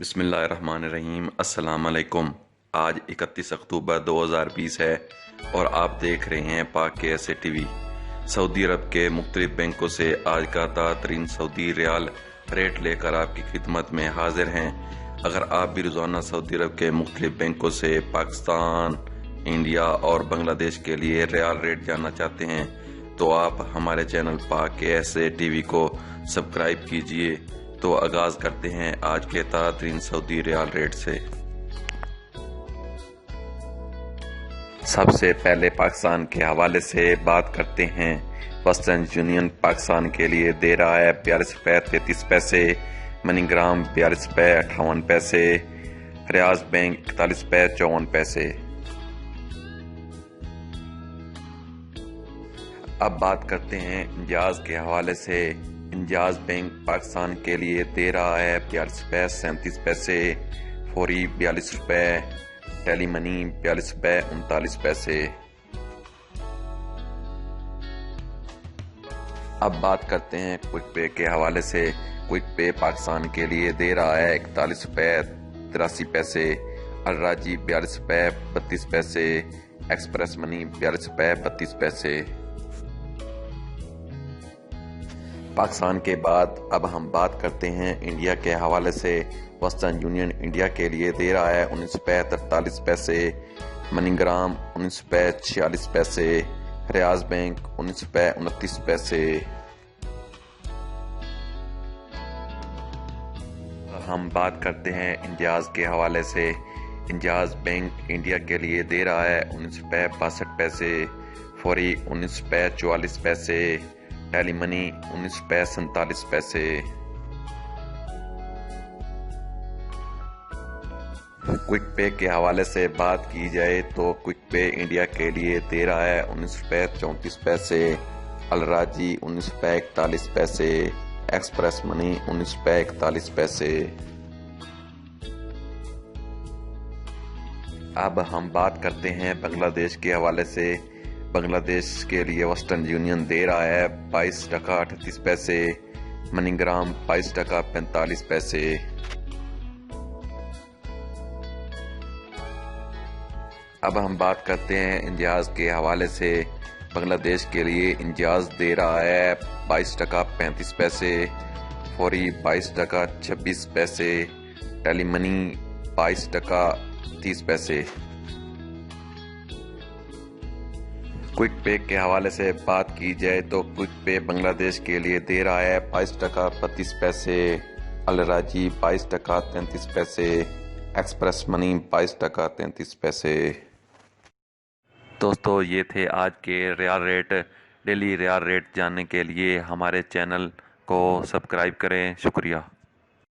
बिस्मिल्लाहिर्रहमानिर्रहीम। अस्सलाम वालेकुम। आज 31 अक्टूबर 2020 है और आप देख रहे हैं पाक के ऐसे टीवी। सऊदी अरब के मुख्तलिफ बैंकों से आज का ताज़ा तरीन सऊदी रियाल रेट लेकर आपकी खिदमत में हाजिर हैं। अगर आप भी रोज़ाना सऊदी अरब के मुख्तलिफ बैंकों से पाकिस्तान, इंडिया और बांग्लादेश के लिए रियाल रेट जानना चाहते हैं तो आप हमारे चैनल पाक के ऐसे टीवी को सब्सक्राइब कीजिए। तो आगाज करते हैं आज के ताज़ा तरीन सऊदी रियाल रेट से। सबसे पहले पाकिस्तान के हवाले से बात करते हैं। वेस्टर्न यूनियन पाकिस्तान के लिए दे रहा है 42 रुपये 33 पैसे, मनीग्राम 42 रुपये 58 पैसे, रियाज बैंक 41 रुपये 54 पैसे। अब बात करते हैं इंजाज के हवाले से। इंजाज बैंक पाकिस्तान के लिए दे रहा है 42 रुपये 37 पैसे, फौरी 42 रुपये, टेली मनी 42 रुपये 39 पैसे। अब बात करते हैं क्विक पे के हवाले से। क्विक पे पाकिस्तान के लिए दे रहा है 41 रुपये 83 पैसे, अलराजी 42 रुपये 32 पैसे, एक्सप्रेस मनी 42 रुपये 32 पैसे। पाकिस्तान के बाद अब हम बात करते हैं इंडिया के हवाले से। वेस्टर्न यूनियन इंडिया के लिए दे रहा है 19 रुपये 43 पैसे, मनीग्राम 19 रुपये 46 पैसे, रियाज बैंक 19 रुपये 29 पैसे। हम बात करते हैं इंजाज के हवाले से। इंजाज बैंक इंडिया के लिए दे रहा है 19 रुपये 62 पैसे, फौरी 19 रुपये 44 पैसे, टेली मनी 19 रुपये 47 पैसे। क्विक पे के हवाले से बात की जाए तो क्विक पे इंडिया के लिए दे रहा है 19 रुपये 34 पैसे, अलराजी 19 रुपये 41 पैसे, एक्सप्रेस मनी 19 रुपये 41 पैसे। अब हम बात करते हैं बांग्लादेश के हवाले से। बांग्लादेश के लिए वेस्टर्न यूनियन दे रहा है 22 टका 38 पैसे, मनीग्राम 22 टका 45 पैसे। अब हम बात करते हैं इंजाज के हवाले से। बांग्लादेश के लिए इंजाज दे रहा है 22 टका 35 पैसे, फौरी 22 टका 26 पैसे, टेली मनी 22 टका 30 पैसे। क्विक पे के हवाले से बात की जाए तो क्विक पे बांग्लादेश के लिए दे रहा है 22 टका 32 पैसे, अलराजी 22 टका 33 पैसे, एक्सप्रेस मनी 22 टका 33 पैसे। दोस्तों ये थे आज के रियाल रेट। डेली रियाल रेट जानने के लिए हमारे चैनल को सब्सक्राइब करें। शुक्रिया।